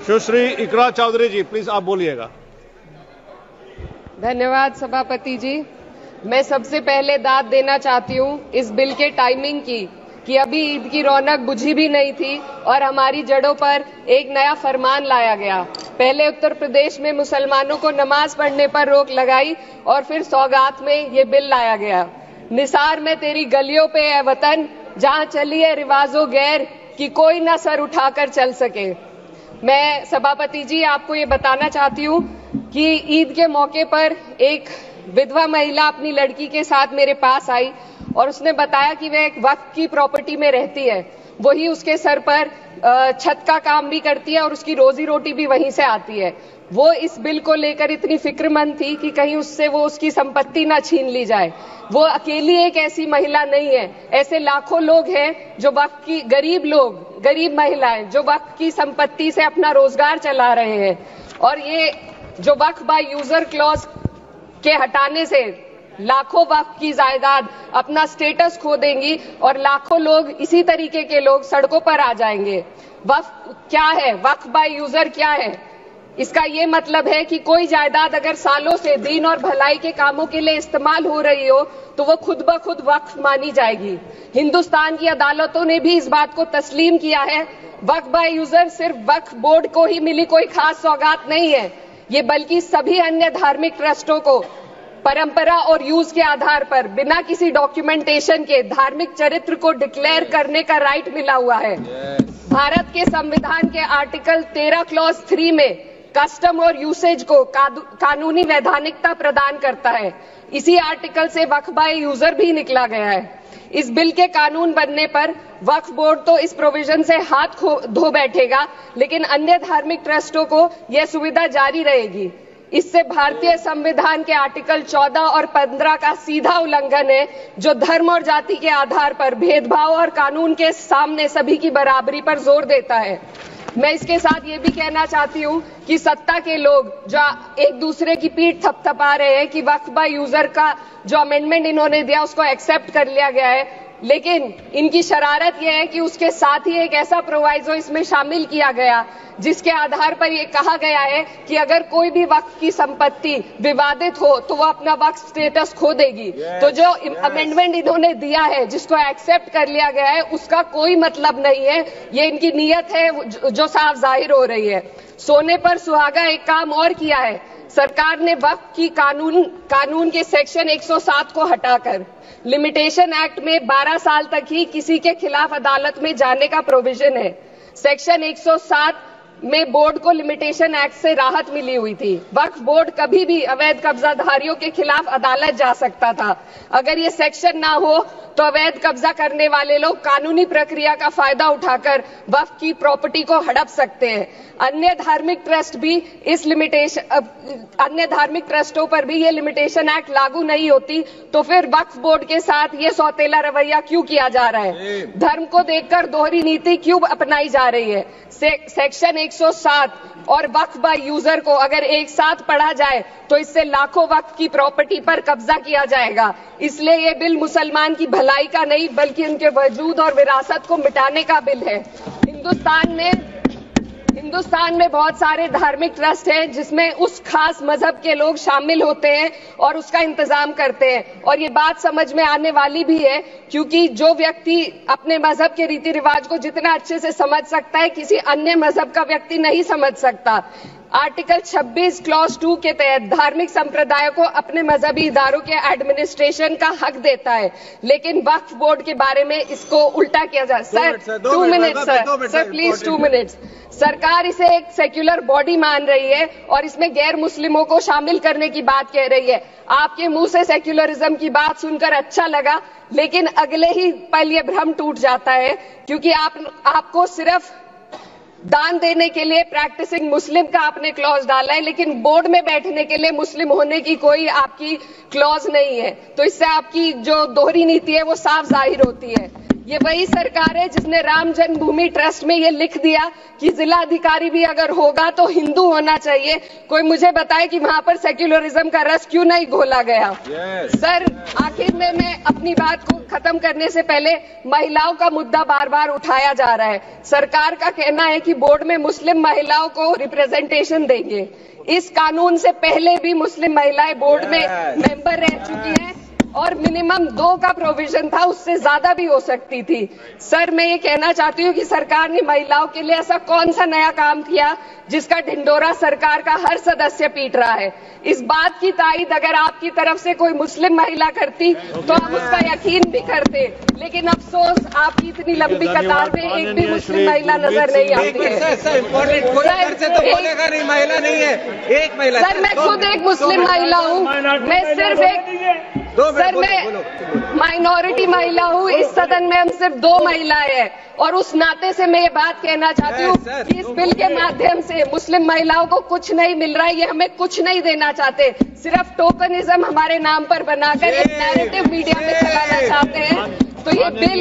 सुश्री इकरा चौधरी जी, please आप बोलिएगा। धन्यवाद सभापति जी। मैं सबसे पहले दाद देना चाहती हूँ इस बिल के टाइमिंग की कि अभी ईद की रौनक बुझी भी नहीं थी और हमारी जड़ों पर एक नया फरमान लाया गया। पहले उत्तर प्रदेश में मुसलमानों को नमाज पढ़ने पर रोक लगाई और फिर सौगात में ये बिल लाया गया। निसार में तेरी गलियों पे है वतन, जहाँ चली है रिवाजो गैर कि कोई ना सर उठाकर चल सके। मैं सभापति जी आपको ये बताना चाहती हूँ कि ईद के मौके पर एक विधवा महिला अपनी लड़की के साथ मेरे पास आई और उसने बताया कि वह एक वक्फ की प्रॉपर्टी में रहती है, वही उसके सर पर छत का काम भी करती है और उसकी रोजी रोटी भी वहीं से आती है। वो इस बिल को लेकर इतनी फिक्रमंद थी कि कहीं उससे वो उसकी संपत्ति ना छीन ली जाए। वो अकेली एक ऐसी महिला नहीं है, ऐसे लाखों लोग हैं जो वक्फ की गरीब महिलाएं जो वक्फ की संपत्ति से अपना रोजगार चला रहे हैं। और ये जो वक्फ बाय यूजर क्लॉज के हटाने से लाखों वक्फ की जायदाद अपना स्टेटस खो देंगी और लाखों लोग इसी तरीके के लोग सड़कों पर आ जाएंगे। वक्फ क्या है, वक्फ बाय यूजर क्या है? इसका ये मतलब है कि कोई जायदाद अगर सालों से दीन और भलाई के कामों के लिए इस्तेमाल हो रही हो तो वो खुद ब खुद वक्फ मानी जाएगी। हिंदुस्तान की अदालतों ने भी इस बात को तस्लीम किया है। वक्फ बाय यूजर सिर्फ वक्फ बोर्ड को ही मिली कोई खास सौगात नहीं है, ये बल्कि सभी अन्य धार्मिक ट्रस्टों को परंपरा और यूज के आधार पर बिना किसी डॉक्यूमेंटेशन के धार्मिक चरित्र को डिक्लेयर करने का राइट मिला हुआ है। भारत के संविधान के आर्टिकल 13 क्लॉज 3 में कस्टम और यूसेज को कानूनी वैधानिकता प्रदान करता है। इसी आर्टिकल से वक्फ बाय यूजर भी निकला गया है। इस बिल के कानून बनने पर वक्फ बोर्ड तो इस प्रोविजन से हाथ धो बैठेगा, लेकिन अन्य धार्मिक ट्रस्टों को यह सुविधा जारी रहेगी। इससे भारतीय संविधान के आर्टिकल 14 और 15 का सीधा उल्लंघन है, जो धर्म और जाति के आधार पर भेदभाव और कानून के सामने सभी की बराबरी पर जोर देता है। मैं इसके साथ ये भी कहना चाहती हूँ कि सत्ता के लोग जो एक दूसरे की पीठ थपथपा रहे हैं कि वक्फ बाय यूजर का जो अमेंडमेंट इन्होंने दिया उसको एक्सेप्ट कर लिया गया है, लेकिन इनकी शरारत यह है कि उसके साथ ही एक ऐसा प्रोवाइजो इसमें शामिल किया गया जिसके आधार पर यह कहा गया है कि अगर कोई भी वक्फ की संपत्ति विवादित हो तो वो अपना वक्फ स्टेटस खो देगी। तो जो अमेंडमेंट इन्होंने दिया है, जिसको एक्सेप्ट कर लिया गया है, उसका कोई मतलब नहीं है। ये इनकी नीयत है जो साफ जाहिर हो रही है। सोने पर सुहागा एक काम और किया है। सरकार ने वक्फ की कानून के सेक्शन 107 को हटाकर लिमिटेशन एक्ट में 12 साल तक ही किसी के खिलाफ अदालत में जाने का प्रोविजन है। सेक्शन 107 में बोर्ड को लिमिटेशन एक्ट से राहत मिली हुई थी। वक्फ बोर्ड कभी भी अवैध कब्जाधारियों के खिलाफ अदालत जा सकता था। अगर ये सेक्शन ना हो तो अवैध कब्जा करने वाले लोग कानूनी प्रक्रिया का फायदा उठाकर वक्फ की प्रॉपर्टी को हड़प सकते हैं। अन्य धार्मिक ट्रस्टों पर भी ये लिमिटेशन एक्ट लागू नहीं होती, तो फिर वक्फ बोर्ड के साथ ये सौतेला रवैया क्यों किया जा रहा है? धर्म को देखकर दोहरी नीति क्यों अपनाई जा रही है? सेक्शन 107 और वक्फ बाय यूजर को अगर एक साथ पढ़ा जाए तो इससे लाखों वक्फ की प्रॉपर्टी पर कब्जा किया जाएगा। इसलिए ये बिल मुसलमान की भलाई का नहीं बल्कि उनके वजूद और विरासत को मिटाने का बिल है। हिंदुस्तान में बहुत सारे धार्मिक ट्रस्ट हैं जिसमें उस खास मजहब के लोग शामिल होते हैं और उसका इंतजाम करते हैं। और ये बात समझ में आने वाली भी है, क्योंकि जो व्यक्ति अपने मजहब के रीति रिवाज को जितना अच्छे से समझ सकता है, किसी अन्य मजहब का व्यक्ति नहीं समझ सकता। आर्टिकल 26 क्लॉज 2 के तहत धार्मिक संप्रदायों को अपने मजहबी इदारों के एडमिनिस्ट्रेशन का हक देता है, लेकिन वक्फ बोर्ड के बारे में इसको उल्टा किया जा। Sir 2 minute sir please 2 minutes. सरकार इसे एक सेक्युलर बॉडी मान रही है और इसमें गैर मुस्लिमों को शामिल करने की बात कह रही है। आपके मुंह से सेक्युलरिज्म की बात सुनकर अच्छा लगा, लेकिन अगले ही पल ये भ्रम टूट जाता है, क्योंकि आपको सिर्फ दान देने के लिए प्रैक्टिसिंग मुस्लिम का आपने क्लॉज डाला है, लेकिन बोर्ड में बैठने के लिए मुस्लिम होने की कोई आपकी क्लॉज नहीं है। तो इससे आपकी जो दोहरी नीति है वो साफ जाहिर होती है। ये वही सरकार है जिसने राम जन्मभूमि ट्रस्ट में ये लिख दिया कि जिलाधिकारी भी अगर होगा तो हिंदू होना चाहिए। कोई मुझे बताए कि वहां पर सेक्युलरिज्म का रस क्यों नहीं घोला गया। सर, आखिर में मैं अपनी बात को खत्म करने से पहले महिलाओं का मुद्दा बार बार उठाया जा रहा है। सरकार का कहना है कि बोर्ड में मुस्लिम महिलाओं को रिप्रेजेंटेशन देंगे। इस कानून से पहले भी मुस्लिम महिलाएं बोर्ड में मेंबर रह चुकी हैं और मिनिमम 2 का प्रोविजन था, उससे ज्यादा भी हो सकती थी। सर, मैं ये कहना चाहती हूँ कि सरकार ने महिलाओं के लिए ऐसा कौन सा नया काम किया जिसका ढिंडोरा सरकार का हर सदस्य पीट रहा है। इस बात की तायीद अगर आपकी तरफ से कोई मुस्लिम महिला करती तो आप उसका यकीन भी करते, लेकिन अफसोस आपकी इतनी लंबी कतार में एक भी मुस्लिम महिला नजर नहीं आती है। सर, मैं खुद एक मुस्लिम महिला हूँ, मैं सिर्फ एक सर मैं माइनॉरिटी महिला हूँ। इस सदन में हम सिर्फ 2 महिलाएं हैं और उस नाते से मैं ये बात कहना चाहती हूँ कि इस बिल के माध्यम से मुस्लिम महिलाओं को कुछ नहीं मिल रहा है। ये हमें कुछ नहीं देना चाहते, सिर्फ टोकनिज्म हमारे नाम पर बनाकर एक नैरेटिव मीडिया में चलाना चाहते हैं। तो ये बिल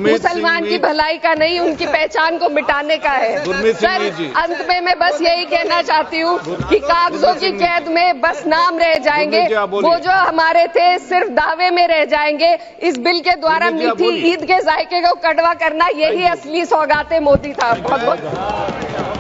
मुसलमान की भलाई का नहीं, उनकी पहचान को मिटाने का है। सर, अंत में मैं बस यही कहना चाहती हूँ कि कागजों की कैद में बस नाम रह जाएंगे, वो जो हमारे थे सिर्फ दावे में रह जाएंगे। इस बिल के द्वारा मीठी ईद के जायके को कड़वा करना, यही असली सौगाते मोदी था। बहुत बहुत